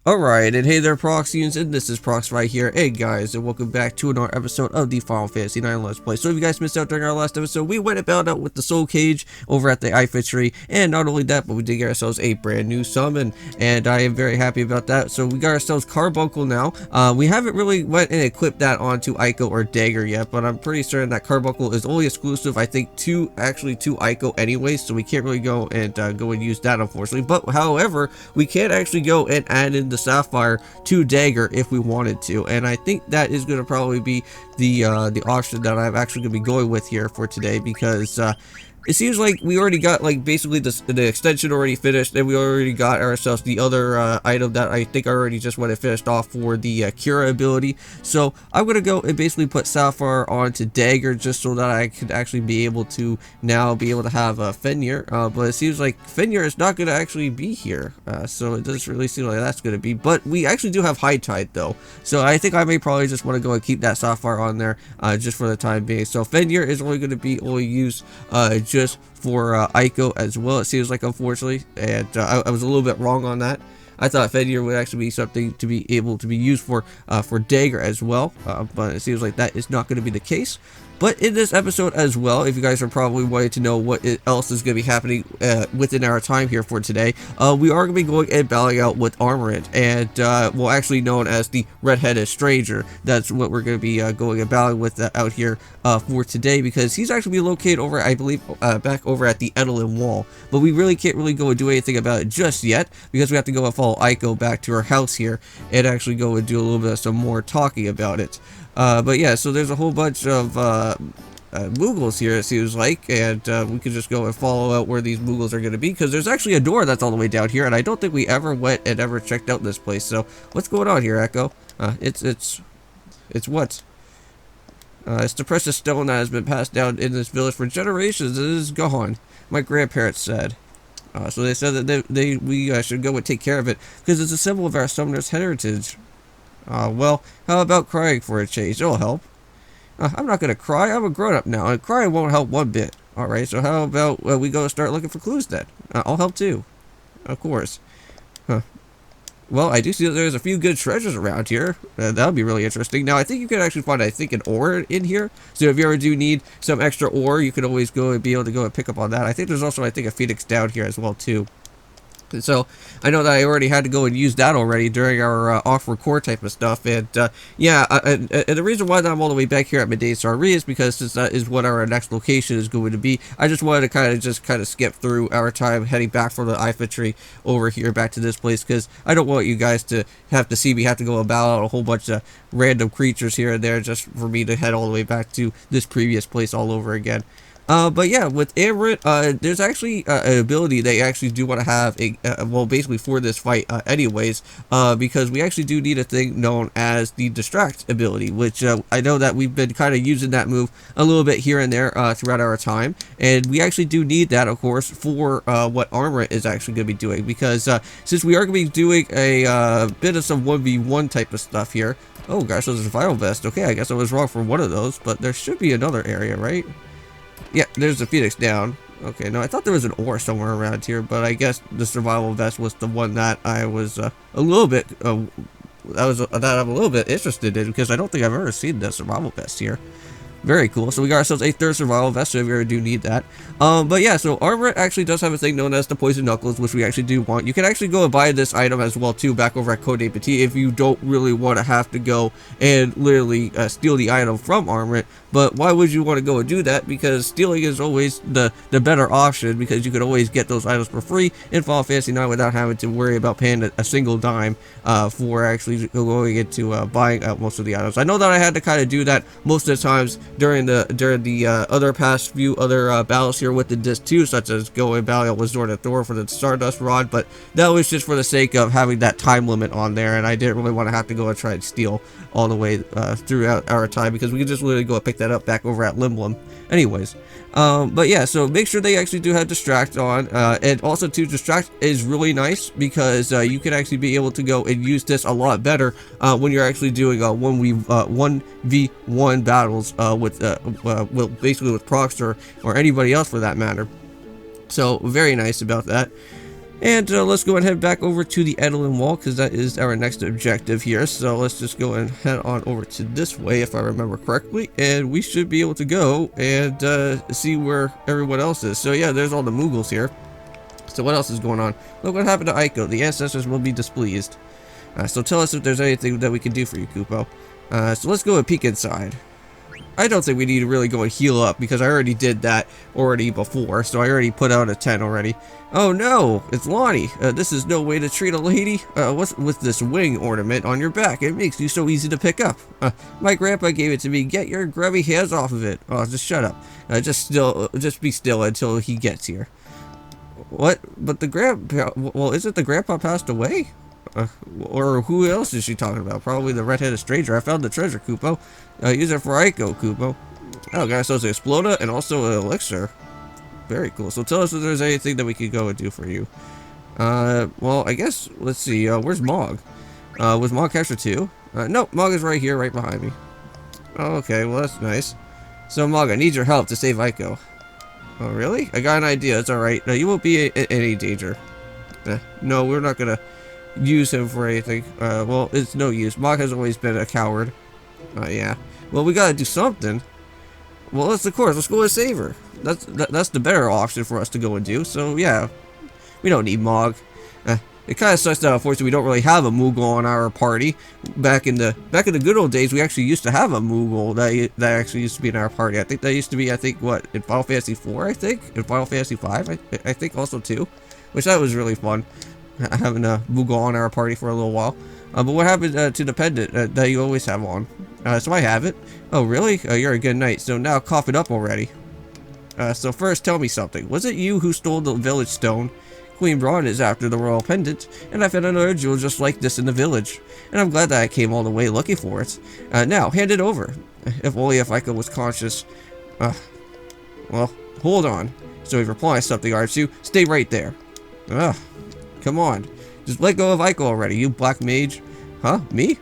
Alright, and hey there Proxyians, and this is Proxify here. Hey guys, and welcome back to another episode of the Final Fantasy IX Let's Play. So if you guys missed out during our last episode, we went about out with the Soul Cage over at the Tree, and not only that, but we did get ourselves a brand new summon, and I am very happy about that. So we got ourselves Carbuncle now. We haven't really went and equipped that onto Ico or Dagger yet, but I'm pretty certain that Carbuncle is only exclusive, I think, to Ico anyway, so we can't really go and use that, unfortunately. But however, we can actually go and add in the Sapphire to Dagger if we wanted to, and I think that is going to probably be the option that I'm actually going to be going with here for today, because it seems like we already got like basically the extension already finished, and we already got ourselves the other item that I think I already just went and finished off for the Cura ability. So I'm gonna go and basically put Sapphire onto Dagger just so that I could actually be able to now be able to have Fenrir. But it seems like Fenrir is not gonna actually be here, so it doesn't really seem like that's gonna be. But we actually do have High Tide though, so I think I may probably just want to go and keep that Sapphire on there just for the time being. So Fenrir is only going to be used just for Ico as well, it seems like, unfortunately, and I was a little bit wrong on that. I thought Fenrir would actually be something to be able to be used for Dagger as well, but it seems like that is not going to be the case. But in this episode as well, if you guys are probably wanting to know what else is going to be happening within our time here for today, we are going to be going and battling out with Armorant, and well, actually known as the Red-Headed Stranger. That's what we're going to be going and battling with out here for today, because he's actually located over, I believe, back over at the Edelin Wall. But we really can't really go and do anything about it just yet, because we have to go and follow Ico back to her house here and actually go and do a little bit of some more talking about it. But yeah, so there's a whole bunch of Moogles here, it seems like, and we could just go and follow out where these Moogles are going to be, because there's actually a door that's all the way down here, and I don't think we ever went and ever checked out this place. So what's going on here, Echo? It's what? It's the precious stone that has been passed down in this village for generations. It is gone, my grandparents said. So they said that we should go and take care of it, because it's a symbol of our summoner's heritage. Well, how about crying for a change? It'll help. I'm not gonna cry. I'm a grown-up now, and crying won't help one bit. Alright, so how about we go start looking for clues then? I'll help too. Of course. Huh. Well, I do see that there's a few good treasures around here. That would be really interesting. Now, I think you can actually find, I think, an ore in here. So if you ever do need some extra ore, you can always go and be able to go and pick up on that. I think there's also, I think, a phoenix down here as well too. So I know that I already had to go and use that already during our off-record type of stuff, and yeah, and the reason why I'm all the way back here at Madain Sari is because since that is what our next location is going to be, I just wanted to kind of skip through our time heading back from the Tree over here back to this place, because I don't want you guys to have to see me have to go and battle out a whole bunch of random creatures here and there just for me to head all the way back to this previous place all over again. But yeah, with Amrit, there's actually an ability they actually do want to have, well, basically for this fight anyways, because we actually do need a thing known as the Distract ability, which I know that we've been kind of using that move a little bit here and there throughout our time, and we actually do need that, of course, for what Armrit is actually going to be doing, because since we are going to be doing a bit of some 1v1 type of stuff here. Oh gosh, there's a survival vest. Okay, I guess I was wrong for one of those, but there should be another area, right? Yeah, there's the phoenix down. Okay, no, I thought there was an ore somewhere around here, but I guess the survival vest was the one that I was a little bit that I'm a little bit interested in, because I don't think I've ever seen the survival vest here. Very cool. So we got ourselves a third survival vest, so if you ever do need that. But yeah, so Armor actually does have a thing known as the Poison Knuckles, which we actually do want. You can actually go and buy this item as well too back over at Code Petit if you don't really want to have to go and literally steal the item from Armor. But why would you want to go and do that? Because stealing is always the better option, because you could always get those items for free in Final Fantasy IX without having to worry about paying a single dime for actually going into buying out most of the items. I know that I had to kind of do that most of the times during the other past few other battles here with the Disc 2, such as going battle with Zord and Thor for the Stardust Rod, but that was just for the sake of having that time limit on there, and I didn't really want to have to go and try and steal all the way throughout our time, because we could just literally go and pick that up back over at Limblum. Anyways, but yeah, so make sure they actually do have Distract on, and also to Distract is really nice, because you can actually be able to go and use this a lot better when you're actually doing 1v1 battles with basically with Prox or anybody else for that matter. So very nice about that. And let's go and head back over to the Edelin Wall, because that is our next objective here. So let's just go and head on over to this way, if I remember correctly, and we should be able to go and see where everyone else is. So yeah, there's all the Moogles here. So what else is going on? Look what happened to Aiko. The ancestors will be displeased. So tell us if there's anything that we can do for you, Kupo. So let's go and peek inside. I don't think we need to really go and heal up, because I already did that before, so I already put out a 10 already. Oh no, it's Lonnie. This is no way to treat a lady. What's with this wing ornament on your back? It makes you so easy to pick up. My grandpa gave it to me. Get your grubby hands off of it. Oh, just shut up. Just be still until he gets here. What? But the grandpa, well, isn't the grandpa passed away? Or who else is she talking about? Probably the red-headed stranger. I found the treasure, Kupo. Use it for Aiko, Kupo. Oh, guys, so it's an exploder and also an elixir. Very cool. So tell us if there's anything that we could go and do for you. Well, I guess, let's see, where's Mog? Was Mog captured too? No, Mog is right here, right behind me. Oh, okay, well, that's nice. So, Mog, I need your help to save Aiko. Oh, really? I got an idea. It's alright. You won't be in any danger. No, we're not gonna use him for anything. Well, it's no use. Mog has always been a coward. Yeah. Well, we gotta do something. Well, let's go and save her. That's the better option for us to go and do. So yeah, we don't need Mog. It kind of sucks that unfortunately we don't really have a Moogle on our party. Back in the good old days, we actually used to have a Moogle that actually used to be in our party. I think that used to be, what, in Final Fantasy 4, I think? In Final Fantasy 5, I think also too. Which that was really fun, having a Moogle on our party for a little while. But what happened to the pendant that you always have on? So I have it. Oh really? You're a good knight, so now cough it up already. So first tell me something. Was it you who stole the village stone? Queen Braun is after the royal pendant, and I found another jewel just like this in the village, and I'm glad that I came all the way looking for it. Now, hand it over. If only if Aiko was conscious. Well, hold on. So you're replying something, aren't you? Stay right there. Come on. Just let go of Aiko already, you black mage. Huh? Me?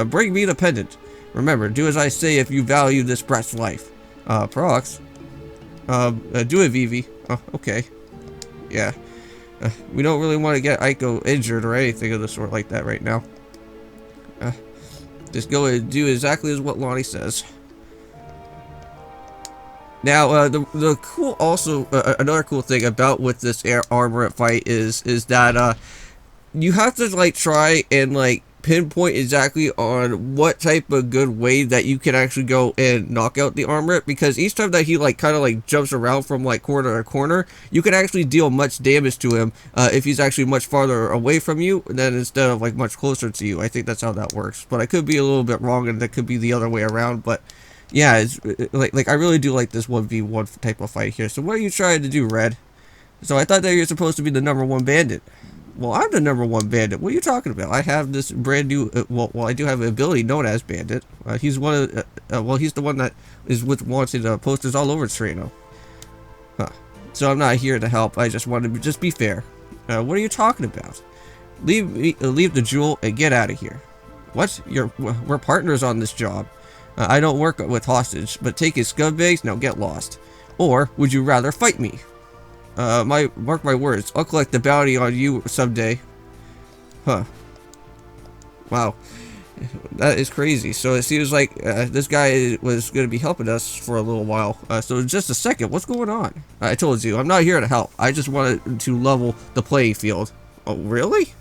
Bring me the pendant. Remember, do as I say if you value this brat's life. Prox. Do it, Vivi. Oh, okay. Yeah. We don't really want to get Aiko injured or anything of the sort like that right now. Just go and do exactly as what Lonnie says. Now, the cool also another cool thing about with this armor fight is that you have to like try and like pinpoint exactly on what type of good way that you can actually go and knock out the armor, because each time that he like kind of like jumps around from like corner to corner, you can actually deal much damage to him if he's actually much farther away from you than instead of like much closer to you. I think that's how that works, but I could be a little bit wrong, and that could be the other way around. But yeah, it's like I really do like this 1v1 type of fight here. So what are you trying to do, Red? So I thought that you're supposed to be the #1 bandit. Well, I'm the #1 bandit. What are you talking about? I have this brand new, well, I do have an ability known as Bandit. He's one of, well, he's the one that is with wanted posters all over Sereno. So I'm not here to help. I just wanted to just be fair. What are you talking about? Leave the jewel and get out of here. What? We're partners on this job. I don't work with hostage, but take his scumbags, now get lost. Or would you rather fight me? Mark my words, I'll collect the bounty on you someday. Huh. Wow. That is crazy. So it seems like this guy was going to be helping us for a little while. So just a second, what's going on? I told you, I'm not here to help. I just wanted to level the playing field. Oh, really?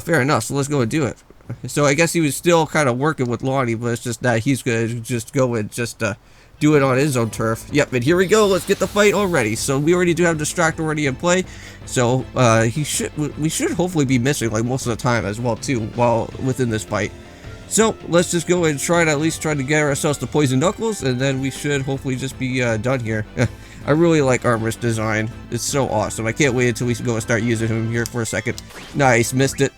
Fair enough, so let's go and do it. So I guess he was still kind of working with Lonnie, but it's just that he's going to just go and just do it on his own turf. Yep, and here we go. Let's get the fight already. So we already do have Distract already in play. So we should hopefully be missing like most of the time as well too while within this fight. So let's just go and try to at least try to get ourselves to Poison Knuckles, and then we should hopefully just be done here. I really like Armor's design. It's so awesome. I can't wait until we go and start using him here for a second. Nice, missed it.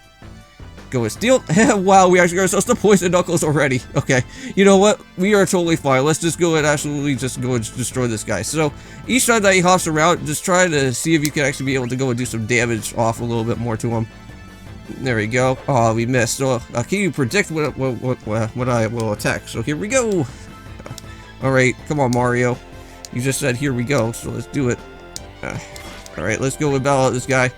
Go and steal. Wow, we actually got ourselves to Poison Knuckles already. Okay, you know what? We are totally fine. Let's just go and absolutely just go and destroy this guy. So each time that he hops around, just try to see if you can actually be able to go and do some damage off a little bit more to him. There we go. Oh, we missed. So can you predict what I will attack? So here we go. All right, come on, Mario. You just said here we go, so let's do it. All right, let's go and battle out this guy.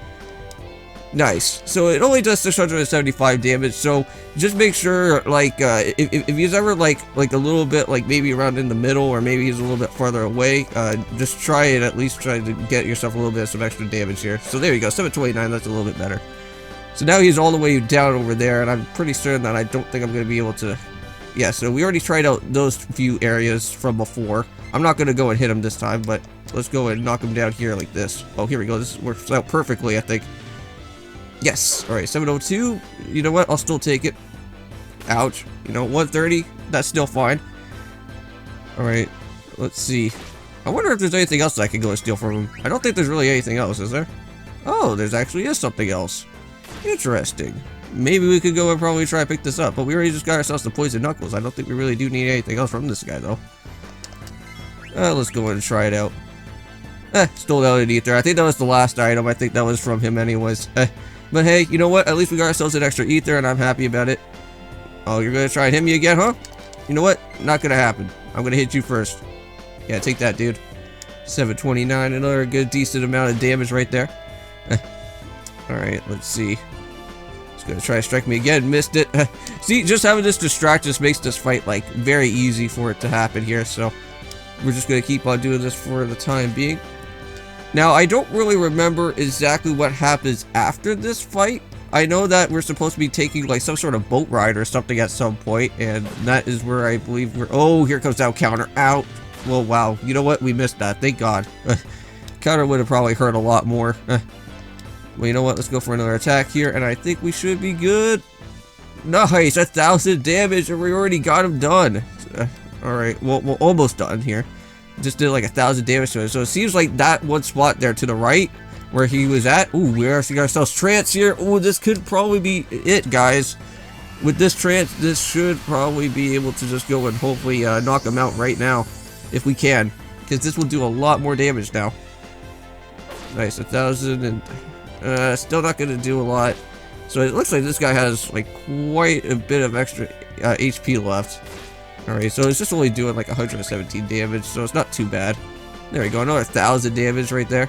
Nice. So it only does 675 damage. So just make sure, like, if he's ever like a little bit, like maybe around in the middle, or maybe he's a little bit farther away, just try and at least try to get yourself a little bit of some extra damage here. So there you go, 729. That's a little bit better. So now he's all the way down over there, and I'm pretty certain that I don't think I'm going to be able to. Yeah. So we already tried out those few areas from before. I'm not going to go and hit him this time, but let's go and knock him down here like this. Oh, here we go. This works out perfectly, I think. Yes. Alright, 702. You know what? I'll still take it. Ouch. You know, 130. That's still fine. Alright. Let's see. I wonder if there's anything else that I can go and steal from him. I don't think there's really anything else, is there? Oh, there's actually is something else. Interesting. Maybe we could go and probably try to pick this up, but we already just got ourselves the poison knuckles. I don't think we really do need anything else from this guy, though. Let's go and try it out. Stole out an ether. I think that was the last item. I think that was from him anyways. But hey, you know what? At least we got ourselves an extra ether, and I'm happy about it. Oh, you're gonna try and hit me again, huh? You know what? Not gonna happen. I'm gonna hit you first. Yeah, take that, dude. 729, another good decent amount of damage right there. Alright, let's see. He's gonna try to strike me again. Missed it. See, just having this distract just makes this fight, like, very easy for it to happen here, so we're just gonna keep on doing this for the time being. Now, I don't really remember exactly what happens after this fight. I know that we're supposed to be taking like some sort of boat ride or something at some point, and that is where I believe we're... Oh, here comes that counter. Out. Well, wow. You know what? We missed that. Thank God. Counter would have probably hurt a lot more. Well, you know what? Let's go for another attack here, and I think we should be good. Nice. 1,000 damage, and we already got him done. Alright. Well, we're almost done here. Just did like 1,000 damage to it. So it seems like that one spot there to the right where he was at. Ooh, we actually got ourselves trance here. Ooh, this could probably be it, guys. With this trance, this should probably be able to just go and hopefully knock him out right now. If we can. Because this will do a lot more damage now. Nice, 1,000 and still not going to do a lot. So it looks like this guy has like quite a bit of extra HP left. Alright, so it's just only doing like 117 damage, so it's not too bad. There we go, another 1,000 damage right there.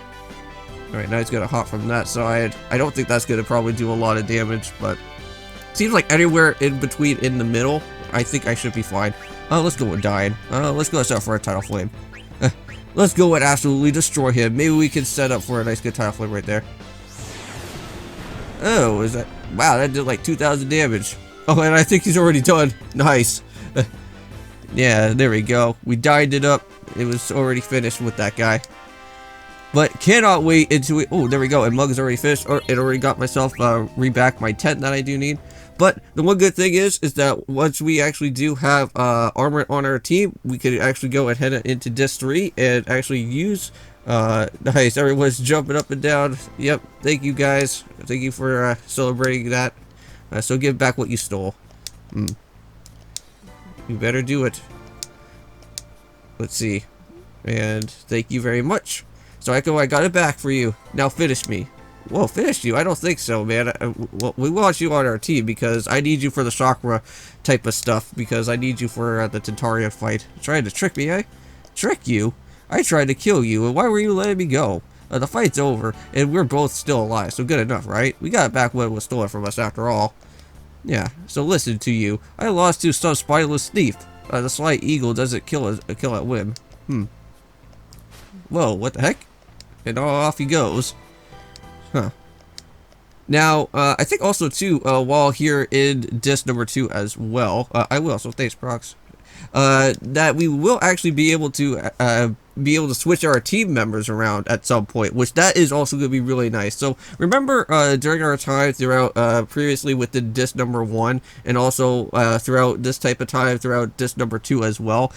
Alright, now he's gonna hop from that side. I don't think that's gonna probably do a lot of damage, but seems like anywhere in between in the middle, I think I should be fine. Let's go with dying. Let's go start for a tidal flame. Let's go and absolutely destroy him. Maybe we can set up for a nice good tidal flame right there. Oh, is that... Wow, that did like 2,000 damage. Oh, and I think he's already done. Nice. Yeah, there we go. We dined it up. It was already finished with that guy. But cannot wait into it. Oh, there we go. And Mug is already finished. Or it already got myself reback my tent that I do need. But the one good thing is that once we actually do have armor on our team, we could actually go and head into Disc 3 and actually use... nice, everyone's jumping up and down. Yep, thank you guys. Thank you for celebrating that. So give back what you stole. You better do it. Let's see. And thank you very much. So I got it back for you. Now finish me. Whoa, finish you? I don't think so, man. Well, we want you on our team because I need you for the chakra type of stuff. Because I need you for the Tentarian fight. Trying to trick me, eh? Trick you? I tried to kill you, and why were you letting me go? The fight's over, and we're both still alive, so good enough, right? We got back what was stolen from us after all. Yeah, so listen to you. I lost to some spineless thief. The slight eagle doesn't kill at whim. Whoa, what the heck? And off he goes. Huh. Now, I think also too, while here in disc number 2 as well, I will, so thanks Prox, that we will actually be able to switch our team members around at some point, which that is also going to be really nice. So remember during our time throughout previously with the disc number 1 and also throughout this type of time throughout disc number 2 as well,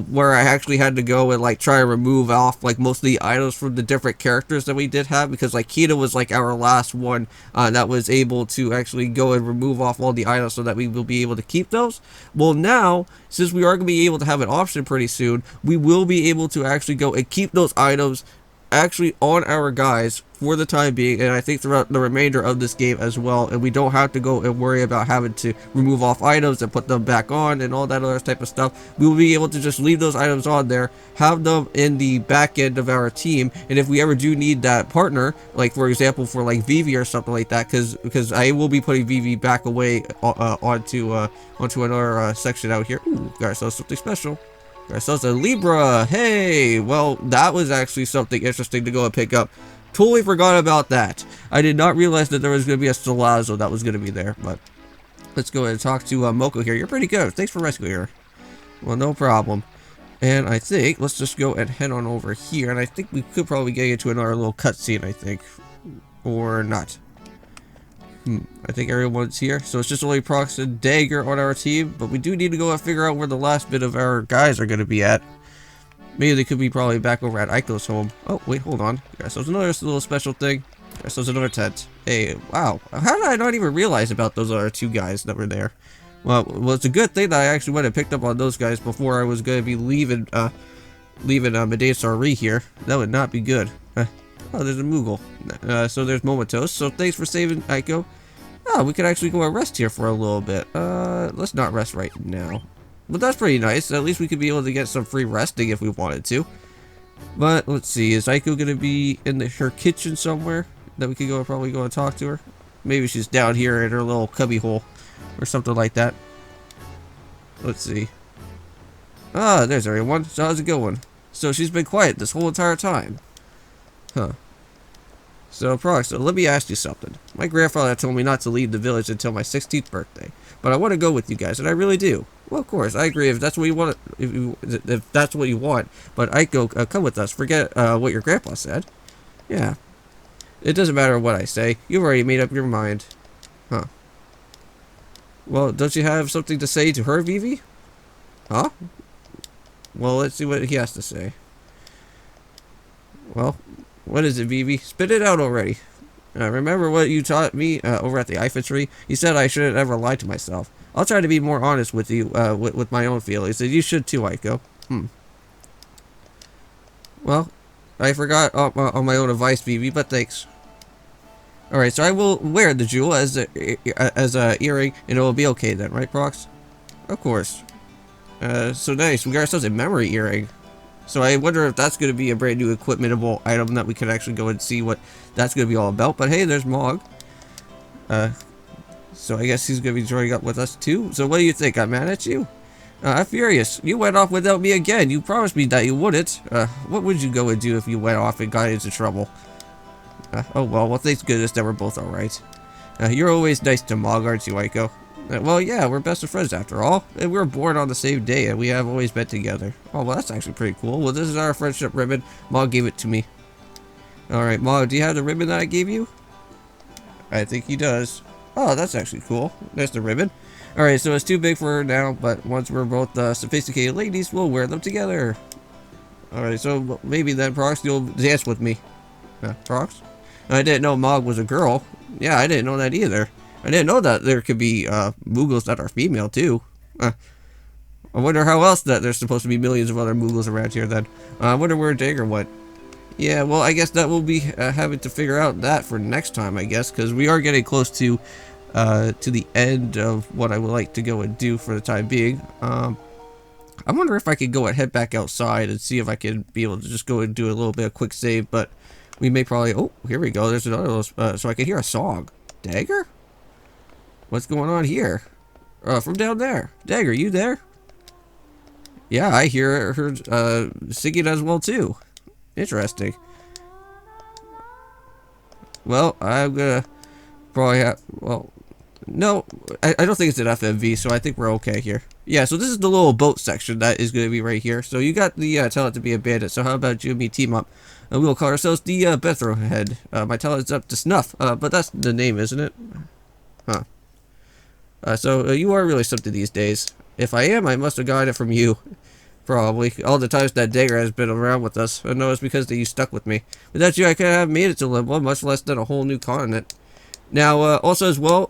where I actually had to go and like try to remove off like most of the items from the different characters that we did have, because like Kita was like our last one that was able to actually go and remove off all the items so that we will be able to keep those. Well, now since we are going to be able to have an option pretty soon, we will be able to actually go and keep those items actually on our guys for the time being, and I think throughout the remainder of this game as well, and we don't have to go and worry about having to remove off items and put them back on and all that other type of stuff. We will be able to just leave those items on there, have them in the back end of our team, and if we ever do need that partner, like for example for like Vivi or something like that, because I will be putting Vivi back away onto another section out here. Ooh, got ourselves something special. Ourselves a Libra. Hey, well, that was actually something interesting to go and pick up. Totally forgot about that. I did not realize that there was going to be a Solazo that was going to be there, but let's go ahead and talk to Moko here. You're pretty good. Thanks for rescuing her. Well, no problem. And I think, let's just go and head on over here, and I think we could probably get into another little cutscene, I think. Or not. I think everyone's here, so it's just only Prox and Dagger on our team, but we do need to go and figure out where the last bit of our guys are going to be at. Maybe they could be probably back over at Aiko's home. Oh, wait, hold on. Yeah, so there's another little special thing. Yeah, so there's another tent. Hey, wow. How did I not even realize about those other two guys that were there? Well, it's a good thing that I actually went and picked up on those guys before I was going to be leaving Madain Sari here. That would not be good. Oh, there's a Moogle. So there's Momotos. So thanks for saving Aiko. Oh, we could actually go and rest here for a little bit. Let's not rest right now. But that's pretty nice. At least we could be able to get some free resting if we wanted to. But let's see. Is Aiko going to be in her kitchen somewhere that we could probably go and talk to her? Maybe she's down here in her little cubby hole or something like that. Let's see. Ah, there's everyone. So how's it going? So she's been quiet this whole entire time. Huh. So, Prox, let me ask you something. My grandfather told me not to leave the village until my 16th birthday, but I want to go with you guys, and I really do. Well, of course, I agree if that's what you want. If that's what you want, but Aiko, come with us. Forget what your grandpa said. Yeah, it doesn't matter what I say. You've already made up your mind, huh? Well, don't you have something to say to her, Vivi? Huh? Well, let's see what he has to say. Well. What is it, Vivi? Spit it out already. Remember what you taught me over at the infantry? You said I shouldn't ever lie to myself. I'll try to be more honest with you, with my own feelings, and you should too, Aiko. Well, I forgot on my own advice, Vivi, but thanks. Alright, so I will wear the jewel as a earring, and it will be okay then, right, Prox? Of course. So nice. We got ourselves a memory earring. So I wonder if that's going to be a brand new equipmentable item that we could actually go and see what that's going to be all about. But hey, there's Mog. So I guess he's going to be joining up with us too. So what do you think? I'm mad at you? I'm furious. You went off without me again. You promised me that you wouldn't. What would you go and do if you went off and got into trouble? Oh well, thanks goodness that we're both alright. You're always nice to Mog, aren't you, Aiko? Well, yeah, we're best of friends after all. And we were born on the same day, and we have always been together. Oh, well, that's actually pretty cool. Well, this is our friendship ribbon. Mog gave it to me. Alright, Mog, do you have the ribbon that I gave you? I think he does. Oh, that's actually cool. There's the ribbon. Alright, so it's too big for her now, but once we're both sophisticated ladies, we'll wear them together. Alright, so maybe then, Prox, you'll dance with me. Prox? I didn't know Mog was a girl. Yeah, I didn't know that either. I didn't know that there could be Moogles that are female too. I wonder how else that there's supposed to be millions of other Moogles around here then. I wonder where Dagger went. Yeah, well, I guess that we'll be having to figure out that for next time, I guess, because we are getting close to the end of what I would like to go and do for the time being. I wonder if I could go and head back outside and see if I could be able to just go and do a little bit of quick save, but we may probably... Oh, here we go. There's another little... so I can hear a song. Dagger? What's going on here? From down there. Dagger, you there? Yeah, I hear her singing as well too. Interesting. Well, I'm gonna probably have... Well, no, I don't think it's an FMV, so I think we're okay here. Yeah, so this is the little boat section that is going to be right here. So you got the talent to be a bandit, so how about you and me team up? And we'll call ourselves the Bethrohead. My talent's up to snuff, but that's the name, isn't it? Huh. So you are really something these days. If I am, I must have gotten it from you. Probably. All the times that Dagger has been around with us. I know it's because that you stuck with me. Without you, I couldn't have made it to Limbo, much less than a whole new continent. Now, also as well,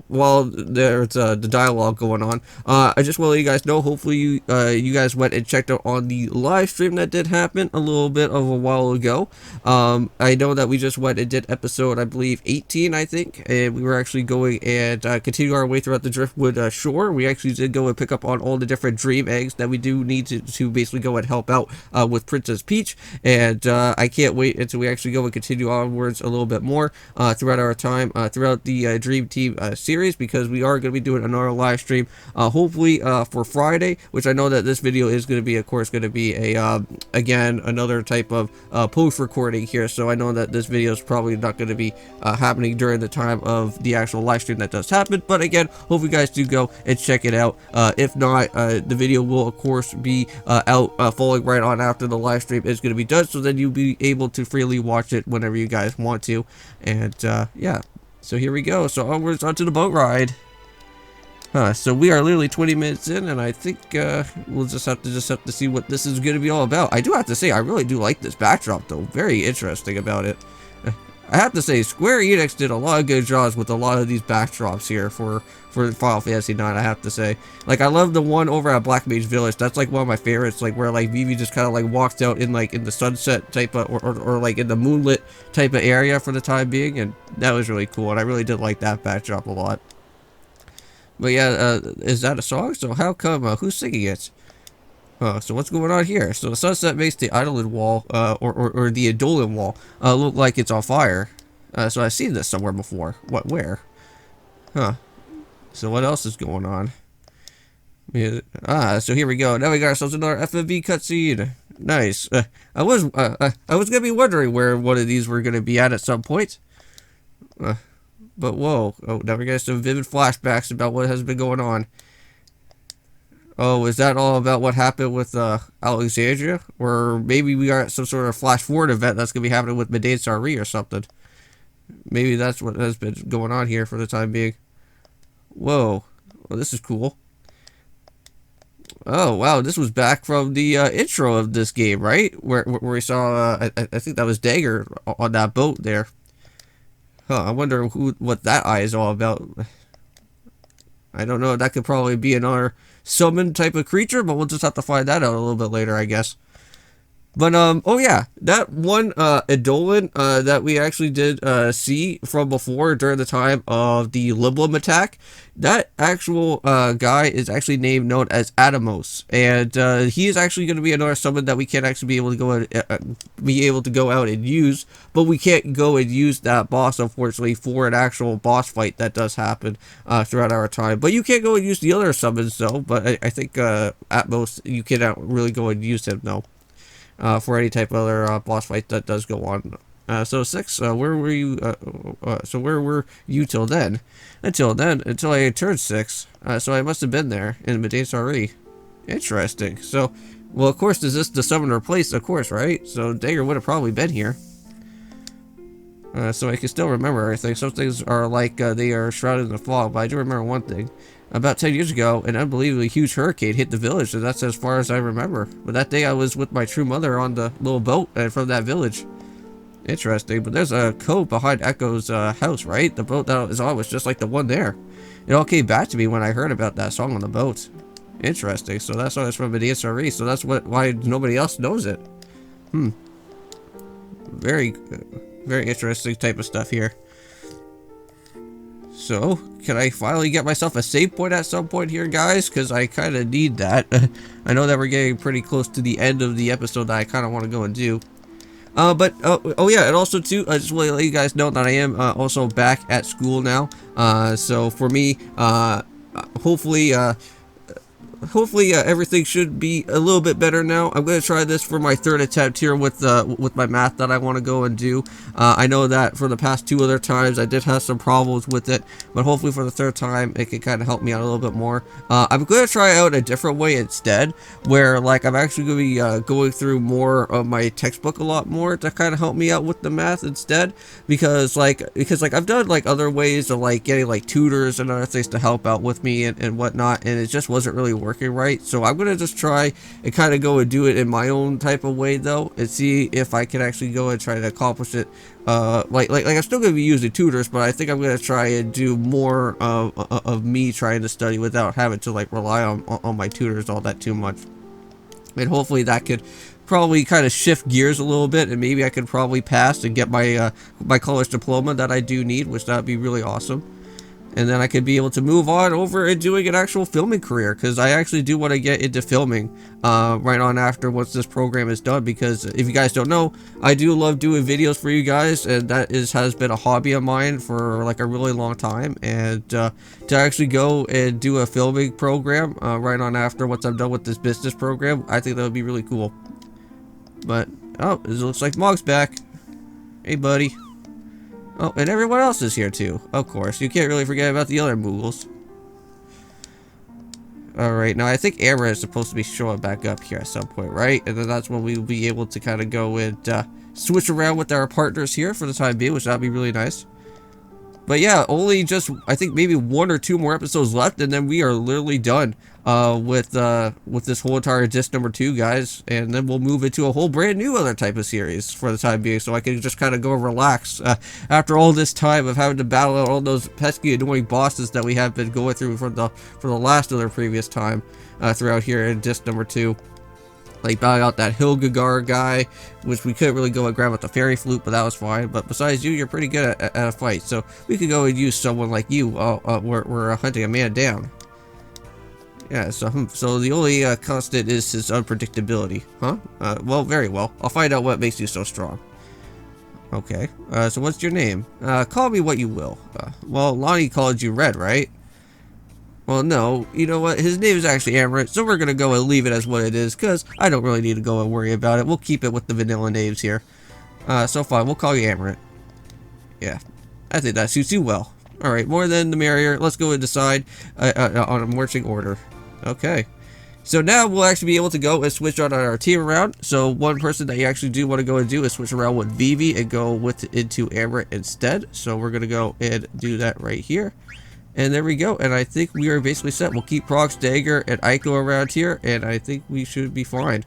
while there's the dialogue going on, I just want to let you guys know. Hopefully, you guys went and checked out on the live stream that did happen a little bit of a while ago. I know that we just went and did episode, I believe, 18, I think, and we were actually going and continue our way throughout the Driftwood shore. We actually did go and pick up on all the different dream eggs that we do need to basically go and help out with Princess Peach, and I can't wait until we actually go and continue onwards a little bit more throughout our time throughout the Dream Team series, because we are going to be doing another live stream hopefully for Friday, which I know that this video is going to be, of course, going to be a again another type of post recording here, so I know that this video is probably not going to be happening during the time of the actual live stream that does happen, but again, hope you guys do go and check it out. If not, the video will of course be out following right on after the live stream is going to be done, so then you'll be able to freely watch it whenever you guys want to. And yeah, so here we go. So onwards onto the boat ride. So we are literally 20 minutes in, and I think we'll just have to see what this is going to be all about. I do have to say, I really do like this backdrop, though. Very interesting about it. I have to say, Square Enix did a lot of good jobs with a lot of these backdrops here for Final Fantasy 9. I have to say, like, I love the one over at Black Mage Village. That's like one of my favorites, like where like Vivi just kind of like walks out in like in the sunset type of or like in the moonlit type of area for the time being, and that was really cool. And I really did like that backdrop a lot. But yeah, is that a song? So how come who's singing it? So what's going on here? So the sunset makes the Eidolon wall, or the Eidolon wall, look like it's on fire. So I've seen this somewhere before. What, where? So what else is going on? So here we go. Now we got ourselves another FMV cutscene. Nice. I was gonna be wondering where one of these were gonna be at some point. But whoa. Oh, now we got some vivid flashbacks about what has been going on. Oh, is that all about what happened with Alexandria? Or maybe we are at some sort of flash forward event that's going to be happening with Madain Sari or something. Maybe that's what has been going on here for the time being. Whoa. Well, this is cool. Oh, wow. This was back from the intro of this game, right? Where we saw, I think that was Dagger on that boat there. I wonder what that eye is all about. I don't know. That could probably be another summon type of creature, but we'll just have to find that out a little bit later, I guess. But oh yeah, that one Eidolon that we actually did see from before during the time of the Liblum attack, that actual guy is actually known as Atomos, and he is actually going to be another summon that we can't actually be able to go out and use, but we can't go and use that boss, unfortunately, for an actual boss fight that does happen throughout our time. But you can't go and use the other summons though. But I think Atmos, you cannot really go and use him though. For any type of other boss fight that does go on. So 6, where were you? So where were you till then? Until I turned 6. So I must have been there in Madain Sari. Interesting. So, well, of course, is this the summoner place? Of course, right? So Dagger would have probably been here. So I can still remember everything. Some things are like they are shrouded in the fog, but I do remember one thing. About 10 years ago, an unbelievably huge hurricane hit the village, and that's as far as I remember. But that day I was with my true mother on the little boat from that village. Interesting, but there's a cove behind Echo's house, right? The boat that I was on was just like the one there. It all came back to me when I heard about that song on the boat. Interesting, so that song is from Madain Sari, so that's why nobody else knows it. Very interesting type of stuff here. So, can I finally get myself a save point at some point here, guys? Because I kind of need that. I know that we're getting pretty close to the end of the episode that I kind of want to go and do. But, oh yeah, and also too, I just want to let you guys know that I am also back at school now. So for me, hopefully everything should be a little bit better now. I'm going to try this for my 3rd attempt here with my math that I want to go and do. I know that for the past 2 other times I did have some problems with it, but hopefully for the 3rd time it can kind of help me out a little bit more. I'm going to try out a different way instead, where like I'm actually going to be going through more of my textbook a lot more to kind of help me out with the math instead, because I've done like other ways of like getting like tutors and other things to help out with me and whatnot, and it just wasn't really working working right. So I'm gonna just try and kind of go and do it in my own type of way though, and see if I can actually go and try to accomplish it. Like I'm still gonna be using tutors, but I think I'm gonna try and do more of me trying to study without having to like rely on my tutors all that too much. And hopefully that could probably kind of shift gears a little bit, and maybe I could probably pass and get my my college diploma that I do need, which that would be really awesome. And then I could be able to move on over and doing an actual filming career, because I actually do want to get into filming right on after once this program is done. Because if you guys don't know, I do love doing videos for you guys, and that has been a hobby of mine for like a really long time. And to actually go and do a filming program right on after once I'm done with this business program, I think that would be really cool. But oh, it looks like Mog's back. Hey buddy. Oh, and everyone else is here too. Of course, you can't really forget about the other Moogles. Alright, now I think Amber is supposed to be showing back up here at some point, right? And then that's when we will be able to kind of go and switch around with our partners here for the time being, which that'd be really nice. But yeah, only just, I think maybe 1 or 2 more episodes left, and then we are literally done with this whole entire disc number 2, guys. And then we'll move into a whole brand new other type of series for the time being, so I can just kind of go and relax after all this time of having to battle out all those pesky, annoying bosses that we have been going through for the last other previous time throughout here in disc number 2. Like battling out that Hilgagar guy, which we couldn't really go and grab with the fairy flute, but that was fine. But besides you, you're pretty good at a fight, so we could go and use someone like you. We're hunting a man down. Yeah, so the only constant is his unpredictability, huh? Well, very well. I'll find out what makes you so strong. Okay. So what's your name? Call me what you will. Well, Lonnie called you Red, right? Well, no, you know what, his name is actually Amaret, so we're gonna go and leave it as what it is, because I don't really need to go and worry about it. We'll keep it with the vanilla names here. So fine, we'll call you Amaret. Yeah, I think that suits you well. Alright, more than the merrier. Let's go and decide on a marching order. Okay. So now we'll actually be able to go and switch on our team around. So one person that you actually do want to go and do is switch around with Vivi and go into Amaret instead. So we're gonna go and do that right here. And there we go, and I think we are basically set. We'll keep Prox, Dagger, and Aiko around here, and I think we should be fine.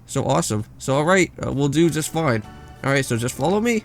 So awesome. So alright, we'll do just fine. Alright, so just follow me.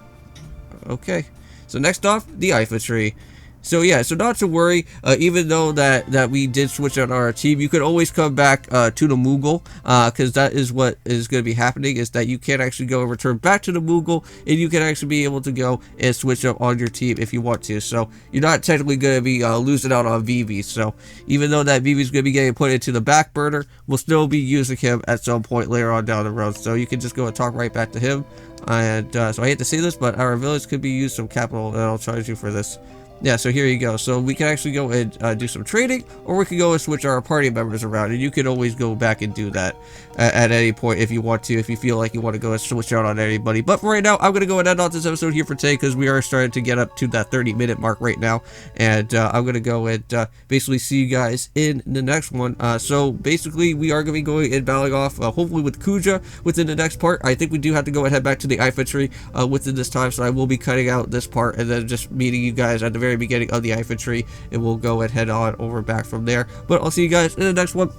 Okay. So next off, the infantry. So yeah, so not to worry, even though that we did switch out our team, you could always come back to the Moogle, because that is what is going to be happening, is that you can actually go and return back to the Moogle, and you can actually be able to go and switch up on your team if you want to. So you're not technically going to be losing out on Vivi. So even though that Vivi's going to be getting put into the back burner, we'll still be using him at some point later on down the road. So you can just go and talk right back to him. And so I hate to say this, but our village could be used some capital, and I'll charge you for this. Yeah, so here you go. So we can actually go and do some trading, or we can go and switch our party members around, and you can always go back and do that at any point if you want to, if you feel like you want to go and switch out on anybody. But for right now, I'm going to go and end off this episode here for today, because we are starting to get up to that 30-minute mark right now, and I'm going to go and basically see you guys in the next one. So basically, we are going to be going and battling off, hopefully with Kuja within the next part. I think we do have to go and head back to the infantry within this time, so I will be cutting out this part and then just meeting you guys at the very beginning of the infantry, and we'll go and head on over back from there. But I'll see you guys in the next one.